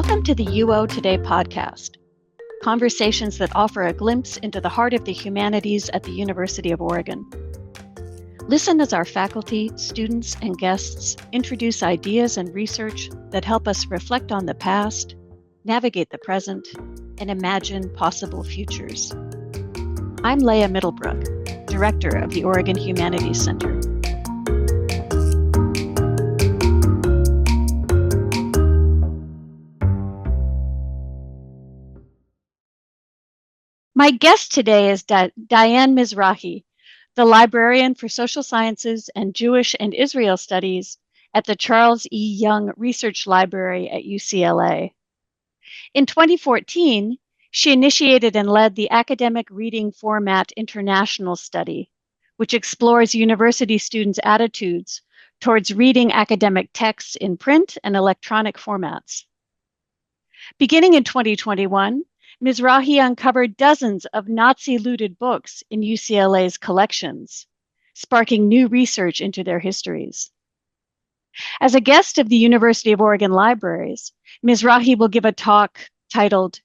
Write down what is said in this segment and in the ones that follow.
Welcome to the UO Today podcast, conversations that offer a glimpse into the heart of the humanities at the University of Oregon. Listen as our faculty, students, and guests introduce ideas and research that help us reflect on the past, navigate the present, and imagine possible futures. I'm Leah Middlebrook, Director of the Oregon Humanities Center. My guest today is Diane Mizrachi, the Librarian for Social Sciences and Jewish and Israel Studies at the Charles E. Young Research Library at UCLA. In 2014, she initiated and led the Academic Reading Format International Study, which explores university students' attitudes towards reading academic texts in print and electronic formats. Beginning in 2021, Mizrachi uncovered dozens of Nazi-looted books in UCLA's collections, sparking new research into their histories. As a guest of the University of Oregon Libraries, Mizrachi will give a talk titled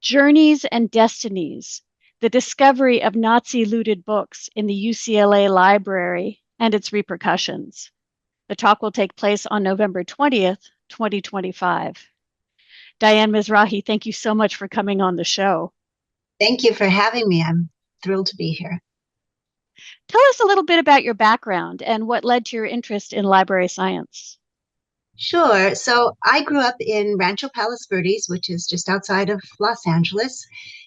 Journeys and Destinies, the Discovery of Nazi-Looted Books in the UCLA Library and its Repercussions. The talk will take place on November 20th, 2025. Diane Mizrachi, thank you so much for coming on the show. Thank you for having me. I'm thrilled to be here. Tell us a little bit about your background and what led to your interest in library science. Sure. So I grew up in Rancho Palos Verdes, which is just outside of Los Angeles.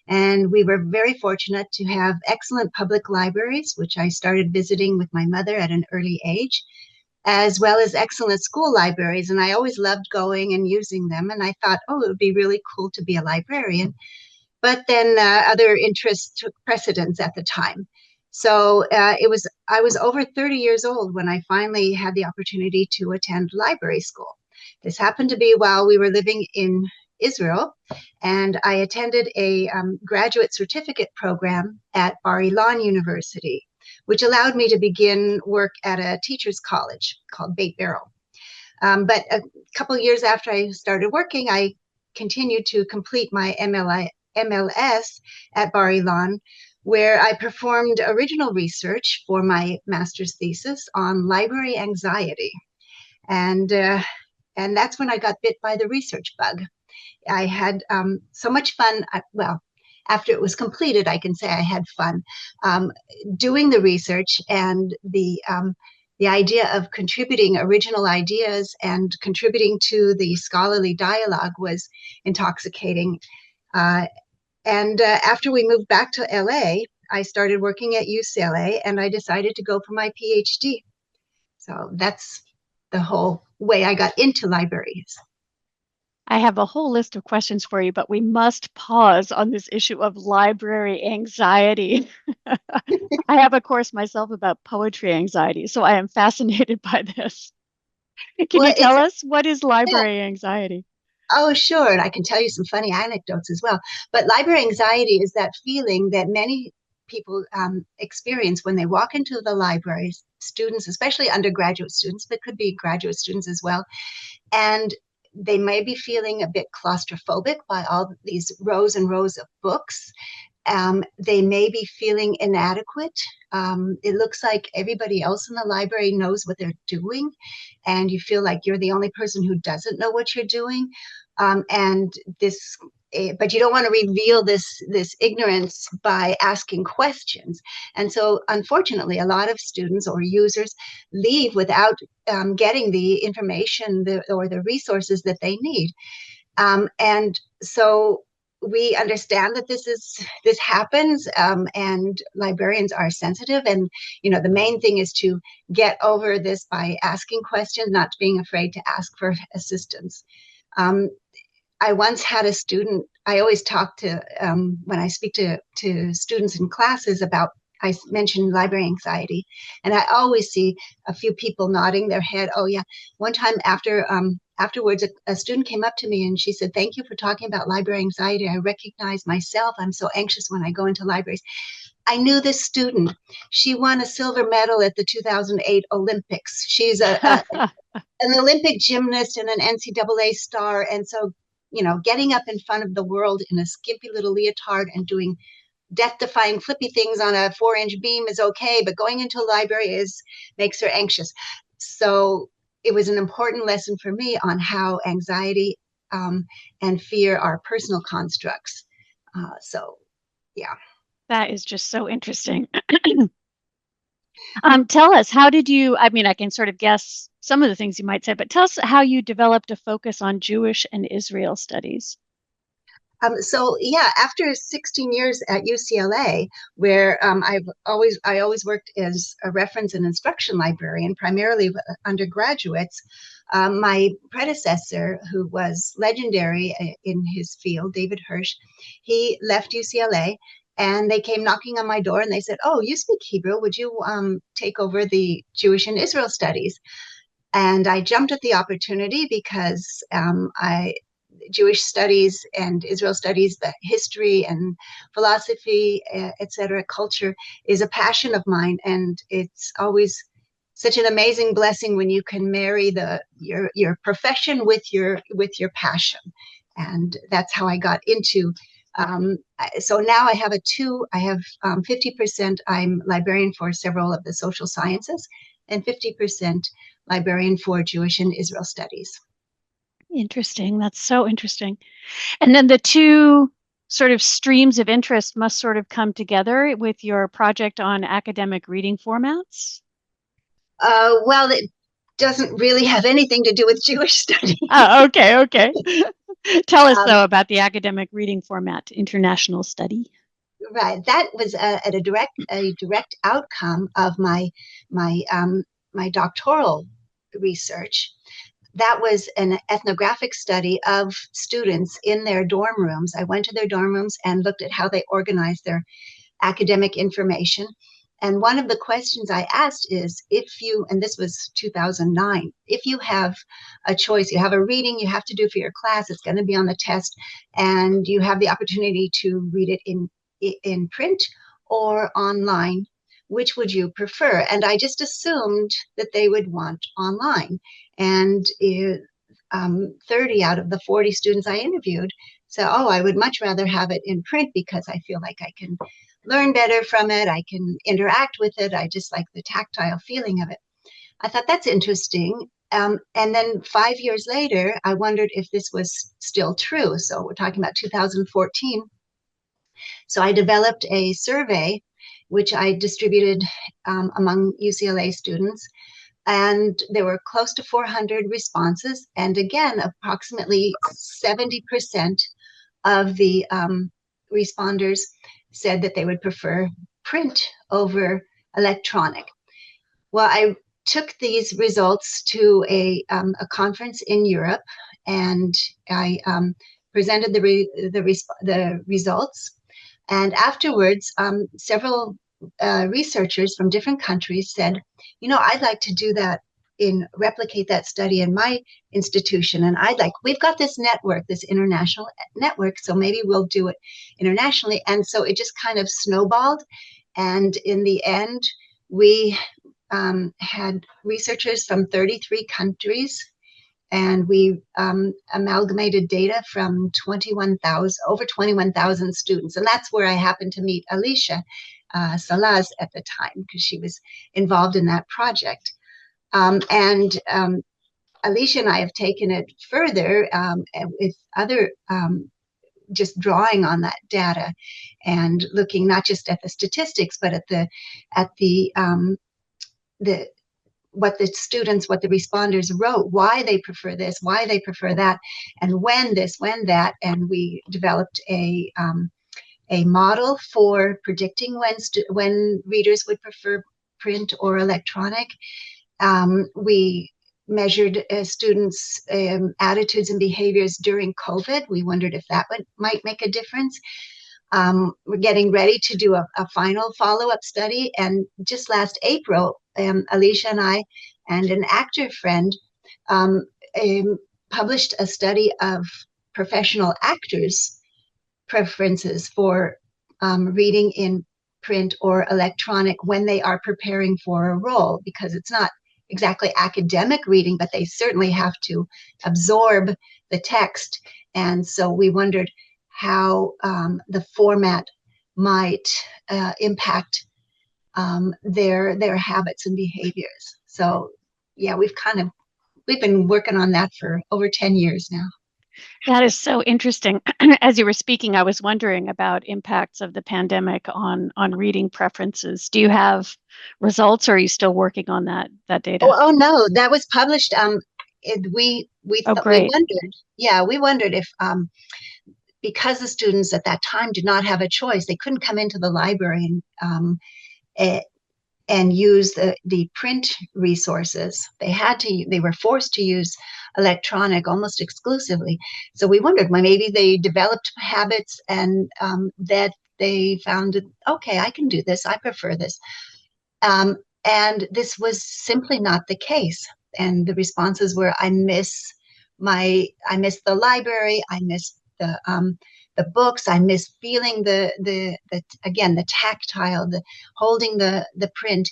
And we were very fortunate to have excellent public libraries, which I started visiting with my mother at an early age, as well as excellent school libraries. And I always loved going and using them. And I thought, oh, it would be really cool to be a librarian. But then other interests took precedence at the time. So I was over 30 years old when I finally had the opportunity to attend library school. This happened to be while we were living in Israel, and I attended a graduate certificate program at Bar-Ilan University, which allowed me to begin work at a teacher's college called Beit Barrel. But a couple of years after I started working, I continued to complete my MLS at Bar-Ilan, where I performed original research for my master's thesis on library anxiety. And that's when I got bit by the research bug. I had so much fun. After it was completed, I can say I had fun doing the research, and the idea of contributing original ideas and contributing to the scholarly dialogue was intoxicating. And after we moved back to LA, I started working at UCLA, and I decided to go for my PhD. So that's the whole way I got into libraries. I have a whole list of questions for you, but we must pause on this issue of library anxiety. I have a course myself about poetry anxiety, so I am fascinated by this. Can you tell us what is library anxiety? Oh, sure. And I can tell you some funny anecdotes as well. But library anxiety is that feeling that many people experience when they walk into the libraries, students, especially undergraduate students, but could be graduate students as well. And they may be feeling a bit claustrophobic by all these rows and rows of books. They may be feeling inadequate. It looks like everybody else in the library knows what they're doing, and you feel like you're the only person who doesn't know what you're doing. But you don't want to reveal this ignorance by asking questions. And so, unfortunately, a lot of students or users leave without getting the information or the resources that they need. And so we understand that this happens, and librarians are sensitive. And, the main thing is to get over this by asking questions, not being afraid to ask for assistance. I once had a student, I always talk to, when I speak to students in classes about, I mentioned library anxiety, and I always see a few people nodding their head. Oh yeah. One time afterwards, a student came up to me and she said, "Thank you for talking about library anxiety. I recognize myself. I'm so anxious when I go into libraries." I knew this student. She won a silver medal at the 2008 Olympics. She's an Olympic gymnast and an NCAA star. And so getting up in front of the world in a skimpy little leotard and doing death-defying flippy things on a 4-inch beam is okay, but going into a library makes her anxious. So it was an important lesson for me on how anxiety and fear are personal constructs. So, yeah. That is just so interesting. Tell us, how did you, I mean, I can sort of guess some of the things you might say, but tell us how you developed a focus on Jewish and Israel studies. So yeah, after 16 years at UCLA, where I always worked as a reference and instruction librarian, primarily with undergraduates. My predecessor, who was legendary in his field, David Hirsch, he left UCLA, and they came knocking on my door, and they said, "Oh, you speak Hebrew? Would you take over the Jewish and Israel studies?" And I jumped at the opportunity because Jewish studies and Israel studies, the history and philosophy, etc., culture is a passion of mine, and it's always such an amazing blessing when you can marry your profession with your passion, and that's how I got into. So now I have 50%. I'm librarian for several of the social sciences, and 50% librarian for Jewish and Israel studies. Interesting. That's so interesting. And then the two sort of streams of interest must sort of come together with your project on academic reading formats. Well, it doesn't really have anything to do with Jewish studies. Oh, okay, okay. Tell us though Um, about the academic reading format, international study. right, that was a direct outcome of my doctoral research. That was an ethnographic study of students in their dorm rooms. I went to their dorm rooms and looked at how they organized their academic information. And one of the questions I asked is, and this was 2009, if you have a choice, you have a reading you have to do for your class, it's going to be on the test, and you have the opportunity to read it in print or online, which would you prefer? And I just assumed that they would want online. And 30 out of the 40 students I interviewed said, "Oh, I would much rather have it in print because I feel like I can learn better from it. I can interact with it. I just like the tactile feeling of it." I thought that's interesting. And then 5 years later, I wondered if this was still true. So we're talking about 2014. So I developed a survey, which I distributed among UCLA students. And there were close to 400 responses. And again, approximately 70% of the responders said that they would prefer print over electronic. Well, I took these results to a conference in Europe, and I presented the results. And afterwards, several researchers from different countries said, "I'd like to do that replicate that study in my institution. And we've got this network, this international network, so maybe we'll do it internationally." And so it just kind of snowballed. And in the end, we had researchers from 33 countries, and we amalgamated data from over 21,000 students. And that's where I happened to meet Alicia Salaz at the time, because she was involved in that project. And Alicia and I have taken it further with other just drawing on that data and looking not just at the statistics, but at the what the students, what the responders wrote, why they prefer this, why they prefer that, and when this, when that. And we developed a model for predicting when readers would prefer print or electronic. We measured students' attitudes and behaviors during COVID. We wondered if that might make a difference. We're getting ready to do a final follow-up study. And just last April, Alicia and I and an actor friend published a study of professional actors' preferences for reading in print or electronic when they are preparing for a role, because it's not exactly academic reading, but they certainly have to absorb the text. And so we wondered how the format might impact their habits and behaviors. So yeah, we've been working on that for over 10 years now. That is so interesting. As you were speaking, I was wondering about impacts of the pandemic on reading preferences. Do you have results, or are you still working on that data? Oh no, that was published. Oh, We great. wondered, yeah, we wondered if because the students at that time did not have a choice, they couldn't come into the library eh, and use the print resources. They were forced to use electronic almost exclusively. So we wondered, well, maybe they developed habits and that they found, okay, I can do this. I prefer this. Um, and this was simply not the case. And the responses were, I miss the library. I miss the books. I miss feeling again, the tactile, the holding the print.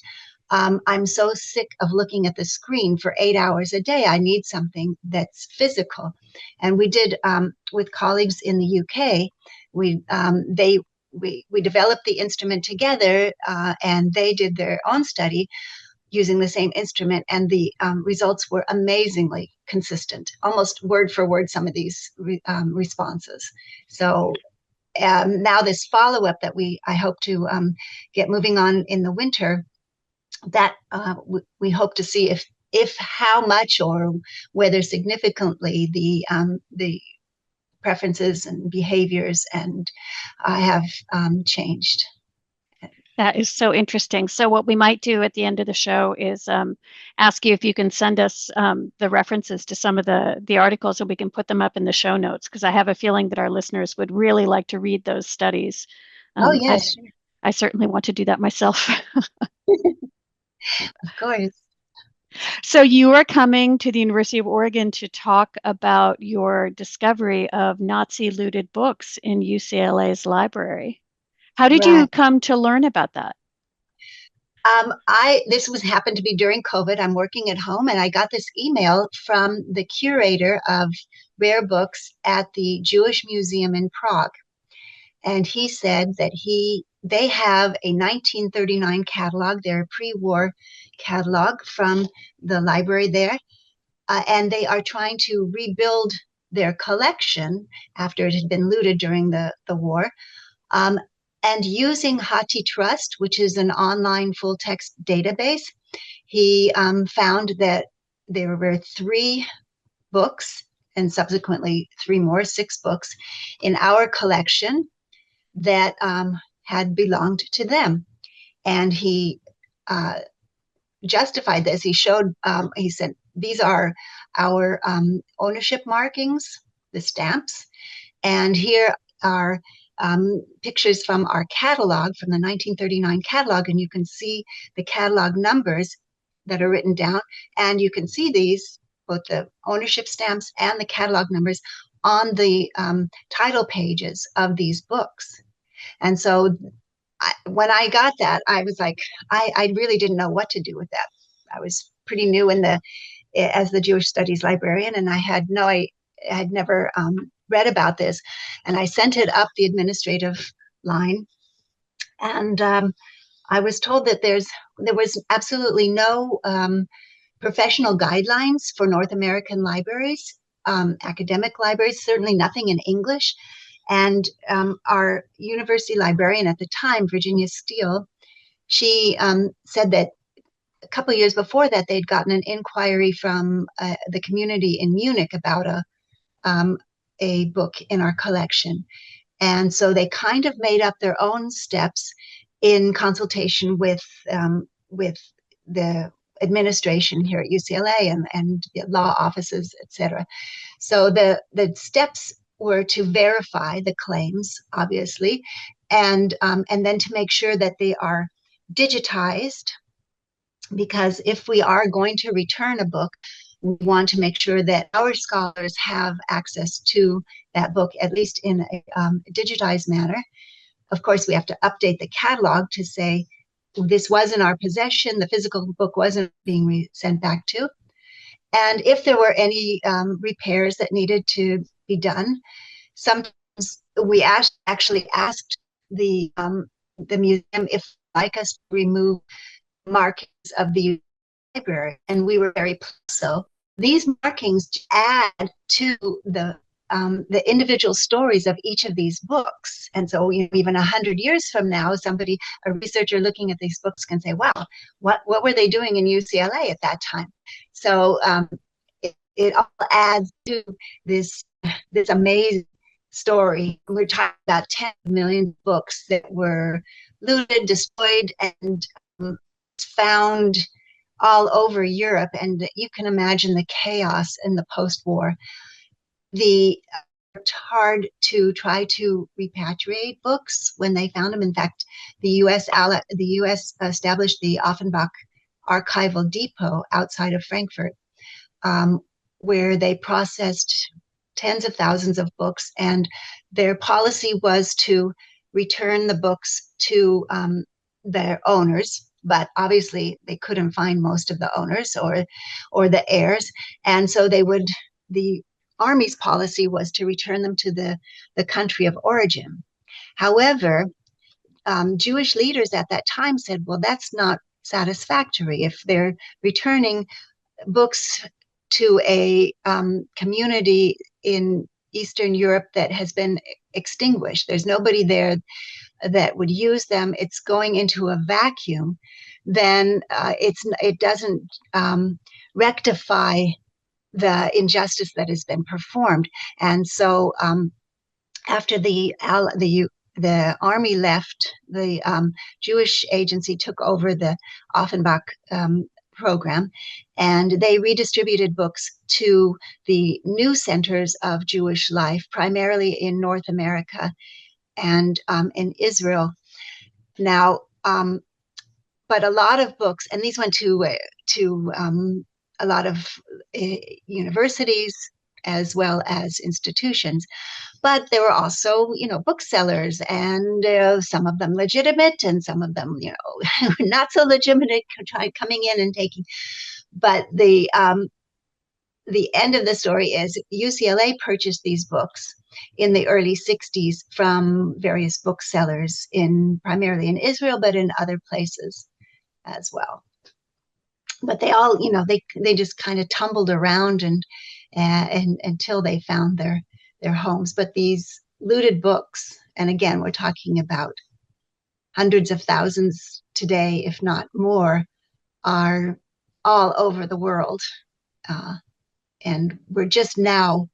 I'm so sick of looking at the screen for 8 hours a day. I need something that's physical. And we did with colleagues in the UK. We developed the instrument together, and they did their own study using the same instrument, and the results were amazingly consistent, almost word for word, some of these responses. So now this follow-up that I hope to get moving on in the winter, that we hope to see if how much or whether significantly the preferences and behaviors and have changed. That is so interesting. So what we might do at the end of the show is ask you if you can send us the references to some of the articles, so we can put them up in the show notes, because I have a feeling that our listeners would really like to read those studies. Oh yes, I certainly want to do that myself. of course. So you are coming to the University of Oregon to talk about your discovery of Nazi looted books in UCLA's library. How did Right. you come to learn about that? This was happened to be during COVID. I'm working at home, and I got this email from the curator of rare books at the Jewish Museum in Prague, and he said that they have a 1939 catalog, their pre-war catalog from the library there, and they are trying to rebuild their collection after it had been looted during the war. Um, and using HathiTrust, which is an online full text database, he found that there were 3 books and subsequently 3 more, 6 books in our collection that had belonged to them. And he justified this. He said, these are our ownership markings, the stamps, and here are pictures from our catalog, from the 1939 catalog, and you can see the catalog numbers that are written down, and you can see these, both the ownership stamps and the catalog numbers, on the title pages of these books. And so when I got that, I was like, I really didn't know what to do with that. I was pretty new as the Jewish Studies librarian, and I had never read about this, and I sent it up the administrative line, and I was told that there was absolutely no professional guidelines for North American libraries, academic libraries, certainly nothing in English. And our university librarian at the time, Virginia Steele, she said that a couple of years before that, they'd gotten an inquiry from the community in Munich about a book in our collection. And so they kind of made up their own steps in consultation with the administration here at UCLA and law offices, et cetera. So the steps were to verify the claims, obviously, and then to make sure that they are digitized, because if we are going to return a book, we want to make sure that our scholars have access to that book, at least in a digitized manner. Of course, we have to update the catalog to say this was in our possession. The physical book wasn't being sent back to. And if there were any repairs that needed to be done, sometimes we actually asked the museum if they'd like us to remove markings of the library, and we were very pleased. So these markings add to the individual stories of each of these books. And so even 100 years from now, a researcher looking at these books can say, wow, what were they doing in UCLA at that time? So it all adds to this amazing story. We're talking about 10 million books that were looted, destroyed, and found all over Europe. And you can imagine the chaos in the post-war. It's hard to try to repatriate books when they found them. In fact, the U.S. established the Offenbach Archival Depot outside of Frankfurt, where they processed tens of thousands of books, and their policy was to return the books to their owners. But obviously, they couldn't find most of the owners or the heirs, and so the Army's policy was to return them to the country of origin. However, Jewish leaders at that time said, well, that's not satisfactory. If they're returning books to a community in Eastern Europe that has been extinguished, there's nobody there that would use them, it's going into a vacuum, then it doesn't rectify the injustice that has been performed. And so after the army left, the Jewish agency took over the Offenbach program, and they redistributed books to the new centers of Jewish life, primarily in North America and in Israel. Now, but a lot of books, and these went to a lot of universities as well as institutions, but there were also, booksellers, and some of them legitimate and some of them, not so legitimate, coming in and taking. But the end of the story is UCLA purchased these books in the early 60s from various booksellers primarily in Israel, but in other places as well. But they all, they just kind of tumbled around and until they found their homes. But these looted books, and again, we're talking about hundreds of thousands today, if not more, are all over the world. And we're just now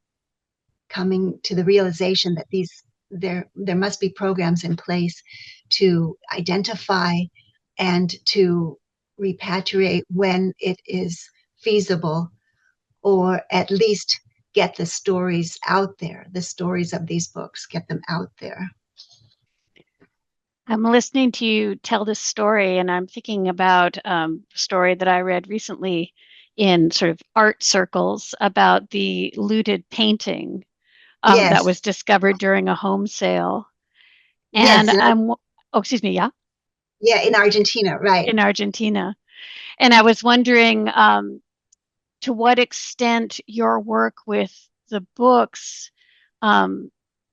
coming to the realization that there must be programs in place to identify and to repatriate when it is feasible, or at least get the stories out there, the stories of these books, get them out there. I'm listening to you tell this story, and I'm thinking about a story that I read recently in sort of art circles about the looted painting Yes. that was discovered during a home sale. Yes. And excuse me, yeah? Yeah, in Argentina, right. In Argentina. And I was wondering to what extent your work with the books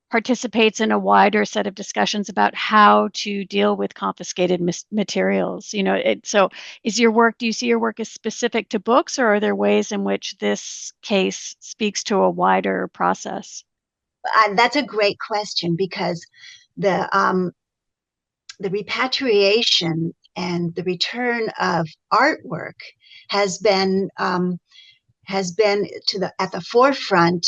participates in a wider set of discussions about how to deal with confiscated materials. So do you see your work as specific to books, or are there ways in which this case speaks to a wider process? That's a great question, because the repatriation and the return of artwork has been at the forefront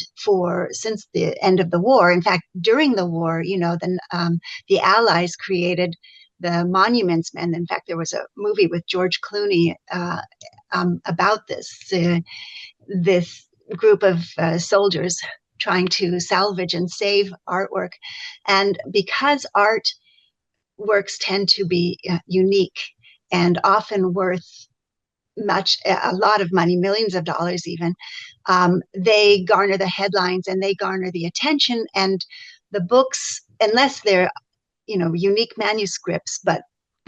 since the end of the war. In fact, during the war, the Allies created the monuments men. In fact, there was a movie with George Clooney about this group of soldiers trying to salvage and save artwork. And because art works tend to be unique and often worth a lot of money, millions of dollars even, they garner the headlines and they garner the attention. And the books, unless they're unique manuscripts, but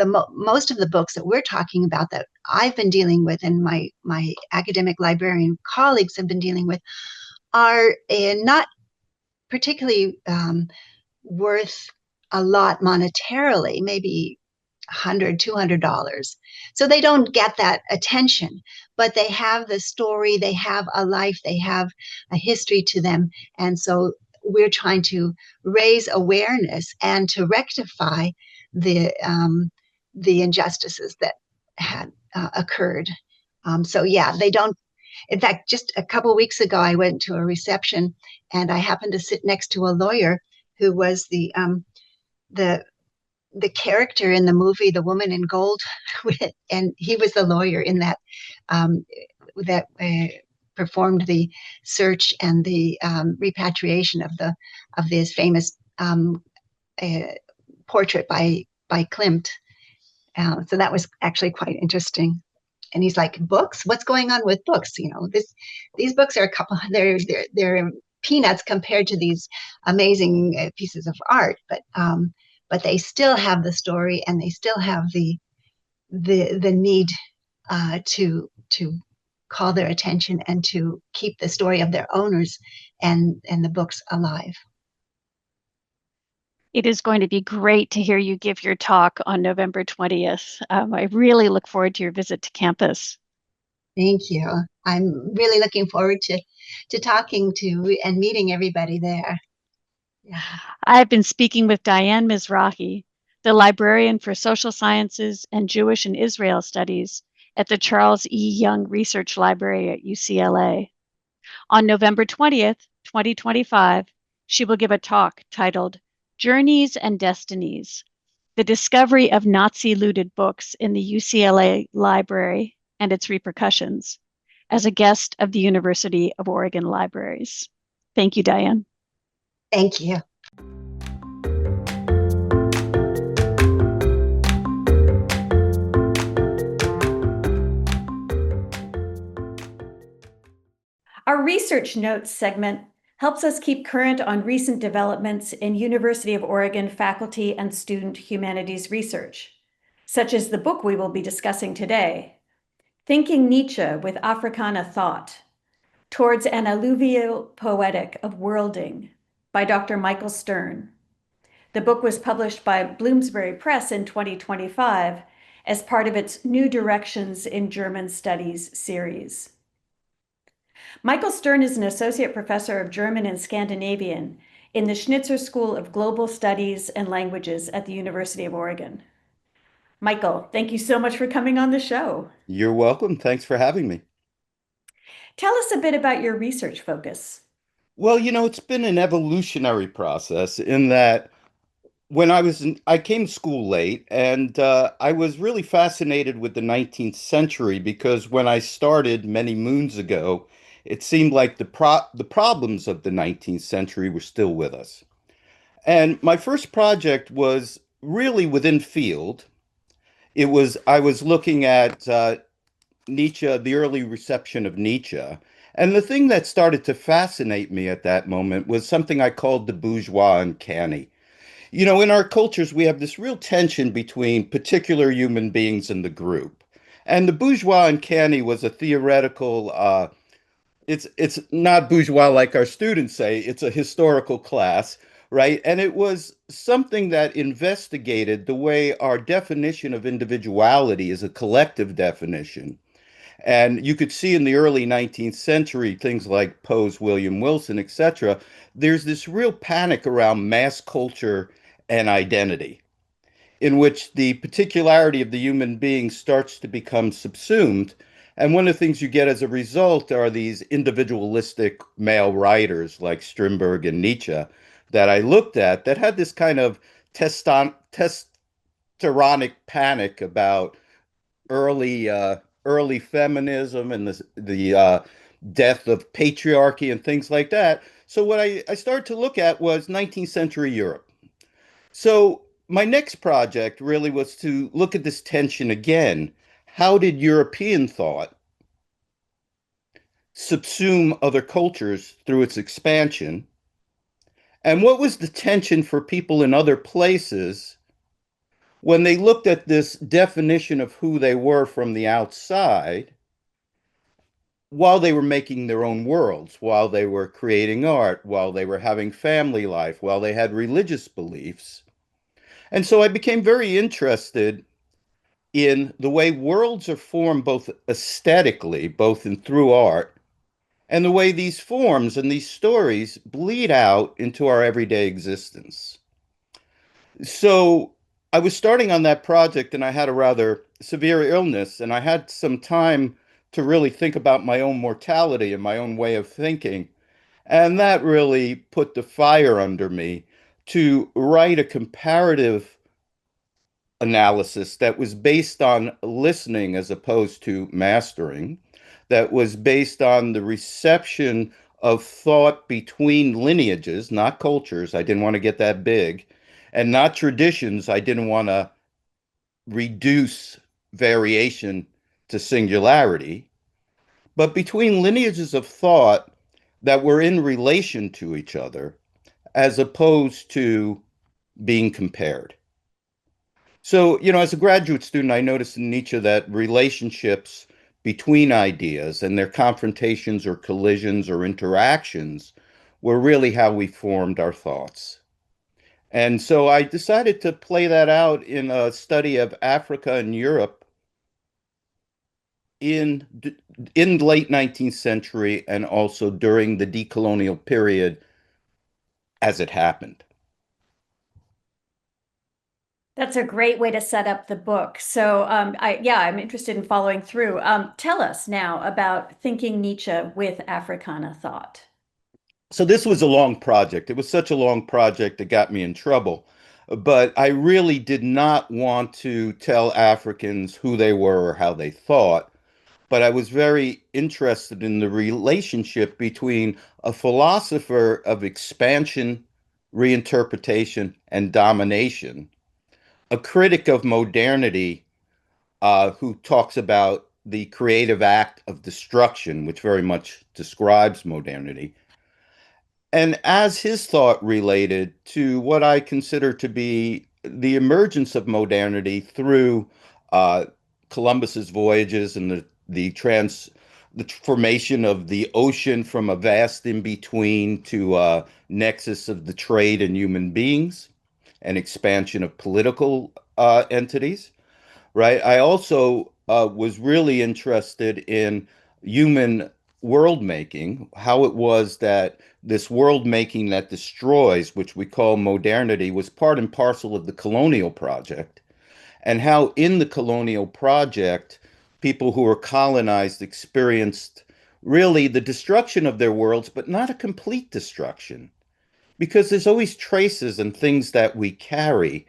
most of the books that we're talking about that I've been dealing with and my academic librarian colleagues have been dealing with are not particularly worth a lot monetarily, maybe $100, $200. So they don't get that attention, but they have the story, they have a life, they have a history to them. And so we're trying to raise awareness and to rectify the injustices that had occurred. So yeah, they don't. In fact, just a couple of weeks ago, I went to a reception, and I happened to sit next to a lawyer who was the the character in the movie The Woman in Gold, and he was the lawyer in that that performed the search and the repatriation of this famous uh, portrait by Klimt. So that was actually quite interesting. And he's like, books? What's going on with books? You know, these books are a couple. They're peanuts compared to these amazing pieces of art, but they still have the story, and they still have the need to call their attention and to keep the story of their owners and the books alive. It is going to be great to hear you give your talk on November 20th. I really look forward to your visit to campus. Thank you. I'm really looking forward to talking to and meeting everybody there. Yeah. I've been speaking with Diane Mizrachi, the librarian for social sciences and Jewish and Israel studies at the Charles E. Young Research Library at UCLA. On November 20th, 2025, she will give a talk titled Journeys and Destinies, the discovery of Nazi-looted books in the UCLA Library and its repercussions, as a guest of the University of Oregon Libraries. Thank you, Diane. Thank you. Our Research Notes segment helps us keep current on recent developments in University of Oregon faculty and student humanities research, such as the book we will be discussing today, Thinking Nietzsche with Africana Thought, Towards an Alluvial Poetic of Worlding by Dr. Michael Stern. The book was published by Bloomsbury Press in 2025 as part of its New Directions in German Studies series. Michael Stern is an associate professor of German and Scandinavian in the Schnitzer School of Global Studies and Languages at the University of Oregon. Michael, thank you so much for coming on the show. You're welcome. Thanks for having me. Tell us a bit about your research focus. Well, it's been an evolutionary process in that I came to school late, and I was really fascinated with the 19th century because when I started many moons ago, it seemed like the problems of the 19th century were still with us. And my first project was really within field. I was looking at Nietzsche, the early reception of Nietzsche. And the thing that started to fascinate me at that moment was something I called the bourgeois uncanny. In our cultures, we have this real tension between particular human beings and the group. And the bourgeois uncanny was a theoretical, it's not bourgeois like our students say, it's a historical class, right? And it was something that investigated the way our definition of individuality is a collective definition. And you could see in the early 19th century, things like Poe's William Wilson, etc., there's this real panic around mass culture and identity, in which the particularity of the human being starts to become subsumed. And one of the things you get as a result are these individualistic male writers like Strindberg and Nietzsche that I looked at that had this kind of testosteronic panic about early feminism and the death of patriarchy and things like that. So what I started to look at was 19th century Europe. So my next project really was to look at this tension again. How did European thought subsume other cultures through its expansion? And what was the tension for people in other places when they looked at this definition of who they were from the outside, while they were making their own worlds, while they were creating art, while they were having family life, while they had religious beliefs. And so I became very interested in the way worlds are formed both aesthetically, both in through art, and the way these forms and these stories bleed out into our everyday existence. So I was starting on that project and I had a rather severe illness, and I had some time to really think about my own mortality and my own way of thinking. And that really put the fire under me to write a comparative analysis that was based on listening as opposed to mastering, that was based on the reception of thought between lineages, not cultures. I didn't want to get that big, and not traditions. I didn't want to reduce variation to singularity, but between lineages of thought that were in relation to each other as opposed to being compared. So, as a graduate student, I noticed in Nietzsche that relationships between ideas and their confrontations or collisions or interactions were really how we formed our thoughts. And so I decided to play that out in a study of Africa and Europe in in late 19th century and also during the decolonial period as it happened. That's a great way to set up the book. So, I'm interested in following through. Tell us now about thinking Nietzsche with Africana thought. So this was a long project. It was such a long project it got me in trouble. But I really did not want to tell Africans who they were or how they thought. But I was very interested in the relationship between a philosopher of expansion, reinterpretation, and domination, a critic of modernity who talks about the creative act of destruction, which very much describes modernity, and as his thought related to what I consider to be the emergence of modernity through uh, Columbus's voyages and the formation of the ocean from a vast in between to a nexus of the trade in human beings and expansion of political entities, right? I also was really interested in human world making, how it was that this world making that destroys, which we call modernity, was part and parcel of the colonial project, and how in the colonial project, people who were colonized experienced really the destruction of their worlds, but not a complete destruction, because there's always traces and things that we carry,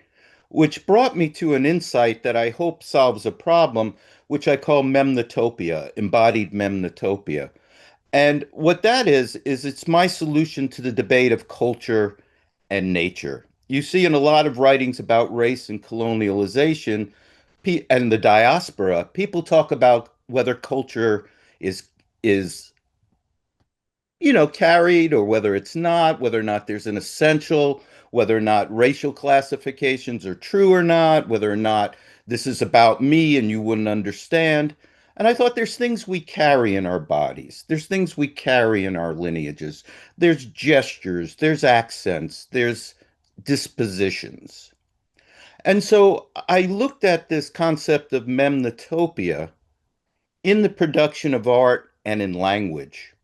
which brought me to an insight that I hope solves a problem, which I call memnotopia, embodied memnotopia. And what that is it's my solution to the debate of culture and nature. You see in a lot of writings about race and colonialization and the diaspora, people talk about whether culture is is carried or whether it's not, whether or not there's an essential, whether or not racial classifications are true or not, whether or not this is about me and you wouldn't understand. And I thought there's things we carry in our bodies. There's things we carry in our lineages. There's gestures, there's accents, there's dispositions. And so I looked at this concept of memnotopia in the production of art and in language,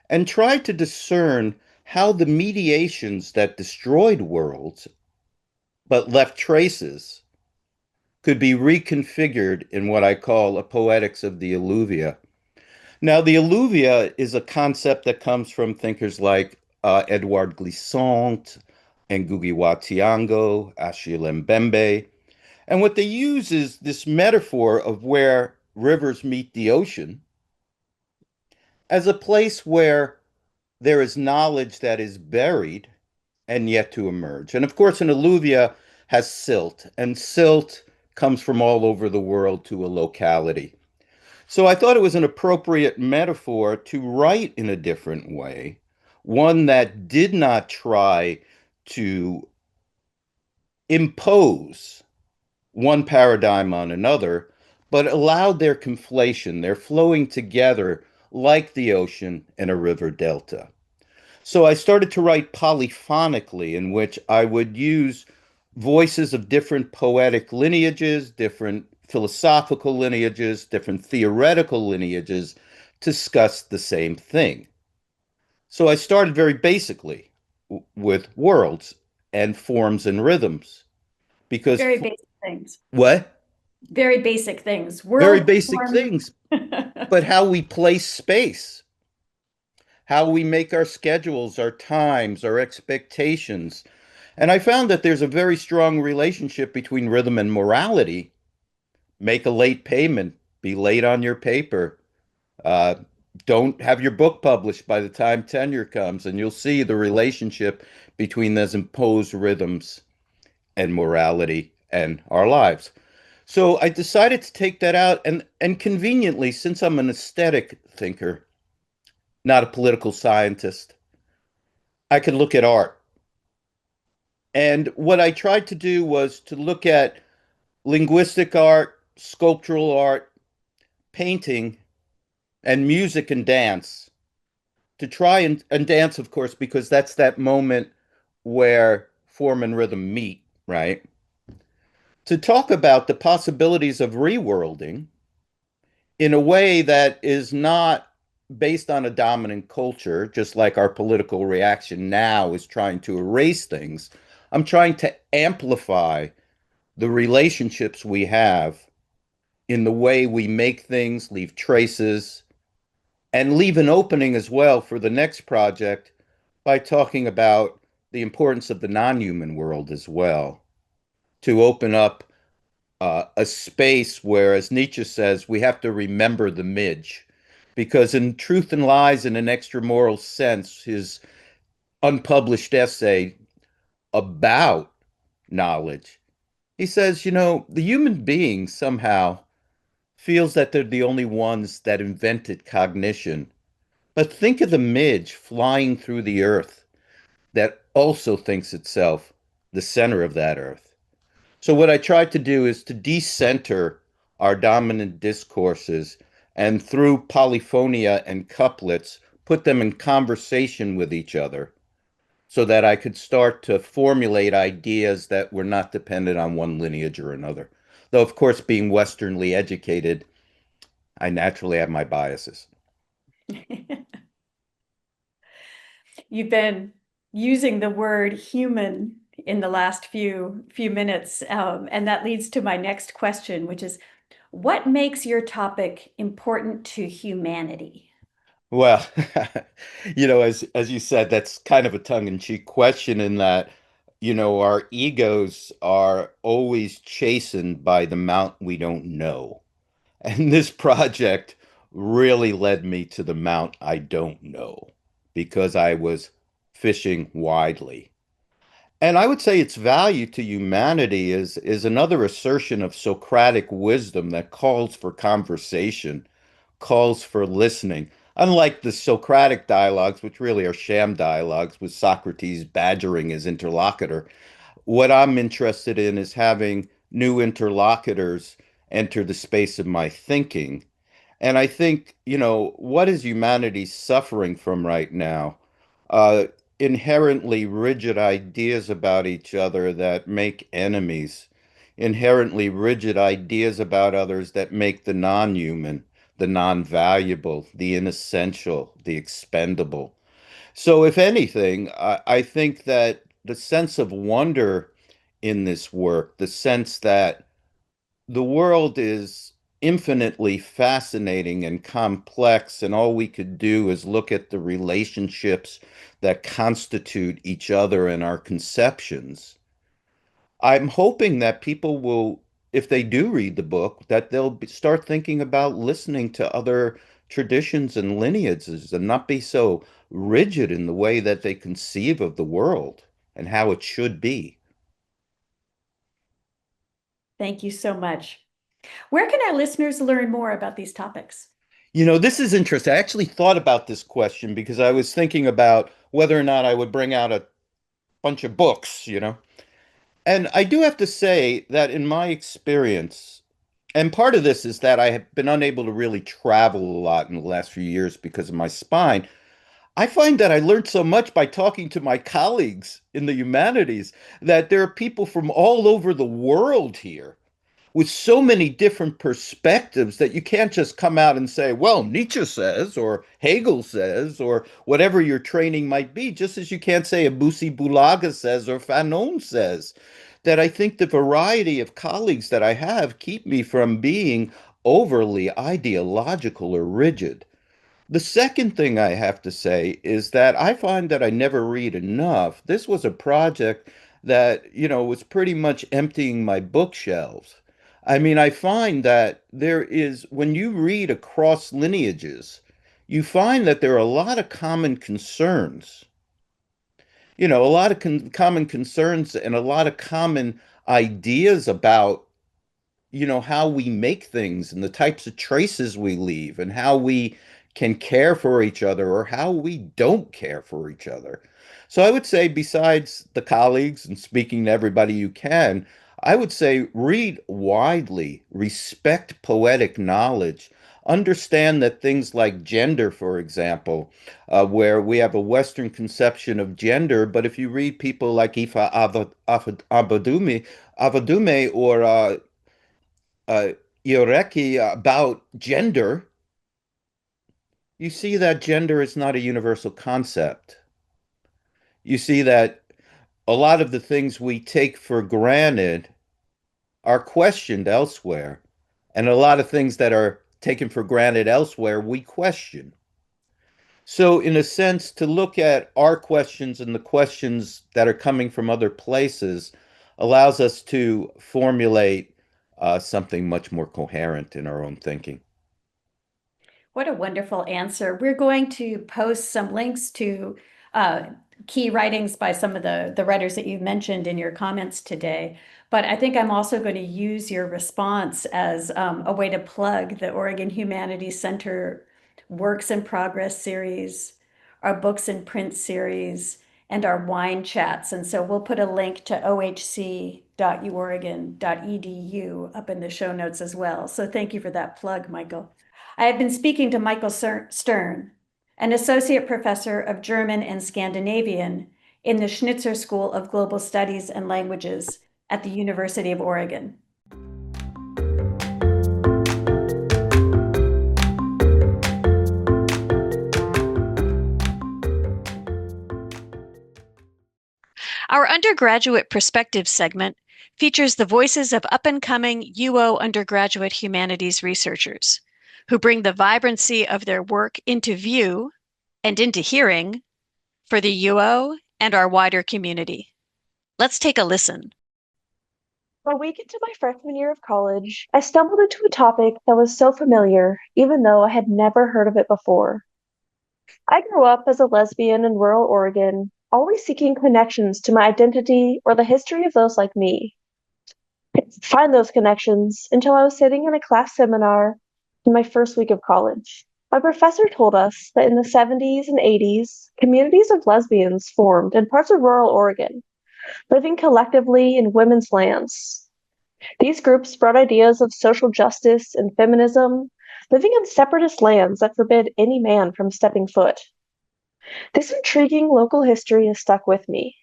and tried to discern how the mediations that destroyed worlds but left traces could be reconfigured in what I call a poetics of the alluvia. Now, the alluvia is a concept that comes from thinkers like Edouard Glissant, Ngugi wa Thiong'o, Achille Mbembe. And what they use is this metaphor of where rivers meet the ocean as a place where there is knowledge that is buried and yet to emerge. And of course, an alluvia has silt, and silt comes from all over the world to a locality. So I thought it was an appropriate metaphor to write in a different way, one that did not try to impose one paradigm on another, but allowed their conflation, their flowing together like the ocean and a river delta. So I started to write polyphonically, in which I would use voices of different poetic lineages, different philosophical lineages, different theoretical lineages to discuss the same thing. So I started very basically with worlds and forms and rhythms because Very basic things. what? Very basic things. Very World basic form. things, but how we place space, how we make our schedules, our times, our expectations. And I found that there's a very strong relationship between rhythm and morality. Make a late payment, be late on your paper. Uh, don't have your book published by the time tenure comes, and you'll see the relationship between those imposed rhythms and morality and our lives. So I decided to take that out, and conveniently, since I'm an aesthetic thinker, not a political scientist, I could look at art. And what I tried to do was to look at linguistic art, sculptural art, painting, and music and dance to try and dance, of course, because that's that moment where form and rhythm meet, right? To talk about the possibilities of reworlding in a way that is not based on a dominant culture, just like our political reaction now is trying to erase things. I'm trying to amplify the relationships we have in the way we make things, leave traces, and leave an opening as well for the next project by talking about the importance of the non-human world as well, to open up a space where, as Nietzsche says, we have to remember the midge. Because in Truth and Lies in an Extramoral Sense, his unpublished essay about knowledge, he says, the human being somehow feels that they're the only ones that invented cognition. But think of the midge flying through the earth that also thinks itself the center of that earth. So what I tried to do is to decenter our dominant discourses and through polyphonia and couplets, put them in conversation with each other so that I could start to formulate ideas that were not dependent on one lineage or another. Though, of course, being Westernly educated, I naturally have my biases. You've been using the word human in the last few minutes, and that leads to my next question, which is, what makes your topic important to humanity? Well, as you said, that's kind of a tongue-in-cheek question in that, our egos are always chastened by the amount we don't know. And this project really led me to the amount I don't know because I was fishing widely. And I would say its value to humanity is another assertion of Socratic wisdom that calls for conversation, calls for listening. Unlike the Socratic dialogues, which really are sham dialogues with Socrates badgering his interlocutor, what I'm interested in is having new interlocutors enter the space of my thinking. And I think, what is humanity suffering from right now? Uh, Inherently rigid ideas about each other that make enemies, inherently rigid ideas about others that make the non-human, the non-valuable, the inessential, the expendable. So, if anything, I think that the sense of wonder in this work, the sense that the world is infinitely fascinating and complex, and all we could do is look at the relationships that constitute each other and our conceptions. I'm hoping that people will, if they do read the book, that they'll start thinking about listening to other traditions and lineages and not be so rigid in the way that they conceive of the world and how it should be. Thank you so much. Where can our listeners learn more about these topics? This is interesting. I actually thought about this question because I was thinking about whether or not I would bring out a bunch of books. And I do have to say that in my experience, and part of this is that I have been unable to really travel a lot in the last few years because of my spine. I find that I learned so much by talking to my colleagues in the humanities that there are people from all over the world here with so many different perspectives that you can't just come out and say, well, Nietzsche says, or Hegel says, or whatever your training might be, just as you can't say Abusi Bulaga says or Fanon says. That I think the variety of colleagues that I have keep me from being overly ideological or rigid. The second thing I have to say is that I find that I never read enough. This was a project that, was pretty much emptying my bookshelves. I mean, I find that when you read across lineages, you find that there are a lot of common concerns, a lot of common concerns and a lot of common ideas about how we make things and the types of traces we leave and how we can care for each other or how we don't care for each other. So I would say, besides the colleagues and speaking to everybody you can, I would say read widely, respect poetic knowledge, understand that things like gender, for example, where we have a Western conception of gender, but if you read people like Avadume or uh, Yoreki about gender, you see that gender is not a universal concept. You see that a lot of the things we take for granted are questioned elsewhere, and a lot of things that are taken for granted elsewhere we question. So, in a sense, to look at our questions and the questions that are coming from other places allows us to formulate something much more coherent in our own thinking. What a wonderful answer. We're going to post some links to key writings by some of the writers that you mentioned in your comments today. But I think I'm also going to use your response as a way to plug the Oregon Humanities Center Works in Progress series, our Books in Print series, and our wine chats. And so we'll put a link to ohc.uoregon.edu up in the show notes as well. So thank you for that plug, Michael. I have been speaking to Michael Stern, an associate professor of German and Scandinavian in the Schnitzer School of Global Studies and Languages at the University of Oregon. Our undergraduate perspective segment features the voices of up-and-coming UO undergraduate humanities researchers who bring the vibrancy of their work into view and into hearing for the UO and our wider community. Let's take a listen. A week into my freshman year of college, I stumbled into a topic that was so familiar, even though I had never heard of it before. I grew up as a lesbian in rural Oregon, always seeking connections to my identity or the history of those like me. I didn't find those connections until I was sitting in a class seminar in my first week of college. My professor told us that in the 70s and 80s, communities of lesbians formed in parts of rural Oregon, living collectively in women's lands. These groups brought ideas of social justice and feminism, living on separatist lands that forbid any man from stepping foot. This intriguing local history has stuck with me.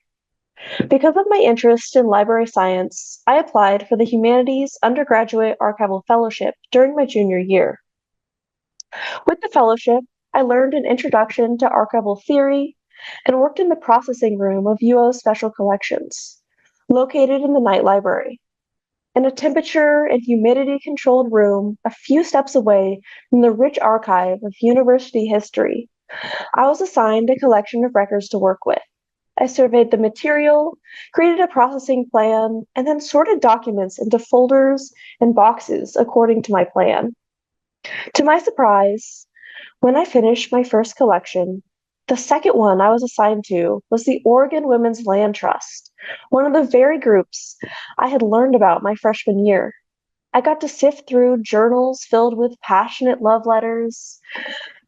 Because of my interest in library science, I applied for the Humanities Undergraduate Archival Fellowship during my junior year. With the fellowship, I learned an introduction to archival theory and worked in the processing room of UO Special Collections, located in the night library. In a temperature and humidity-controlled room a few steps away from the rich archive of university history, I was assigned a collection of records to work with. I surveyed the material, created a processing plan, and then sorted documents into folders and boxes according to my plan. To my surprise, when I finished my first collection, the second one I was assigned to was the Oregon Women's Land Trust, one of the very groups I had learned about my freshman year. I got to sift through journals filled with passionate love letters,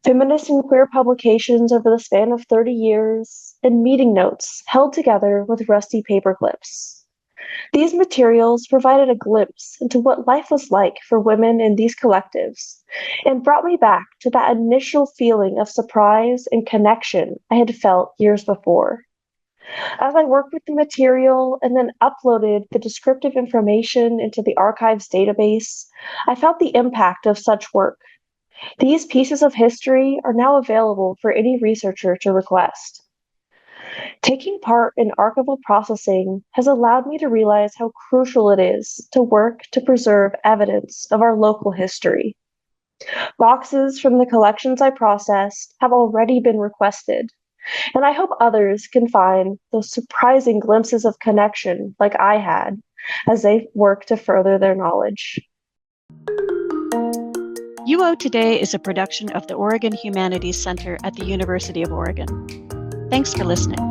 feminist and queer publications over the span of 30 years, and meeting notes held together with rusty paper clips. These materials provided a glimpse into what life was like for women in these collectives and brought me back to that initial feeling of surprise and connection I had felt years before. As I worked with the material and then uploaded the descriptive information into the archives database, I felt the impact of such work. These pieces of history are now available for any researcher to request. Taking part in archival processing has allowed me to realize how crucial it is to work to preserve evidence of our local history. Boxes from the collections I processed have already been requested, and I hope others can find those surprising glimpses of connection like I had as they work to further their knowledge. UO Today is a production of the Oregon Humanities Center at the University of Oregon. Thanks for listening.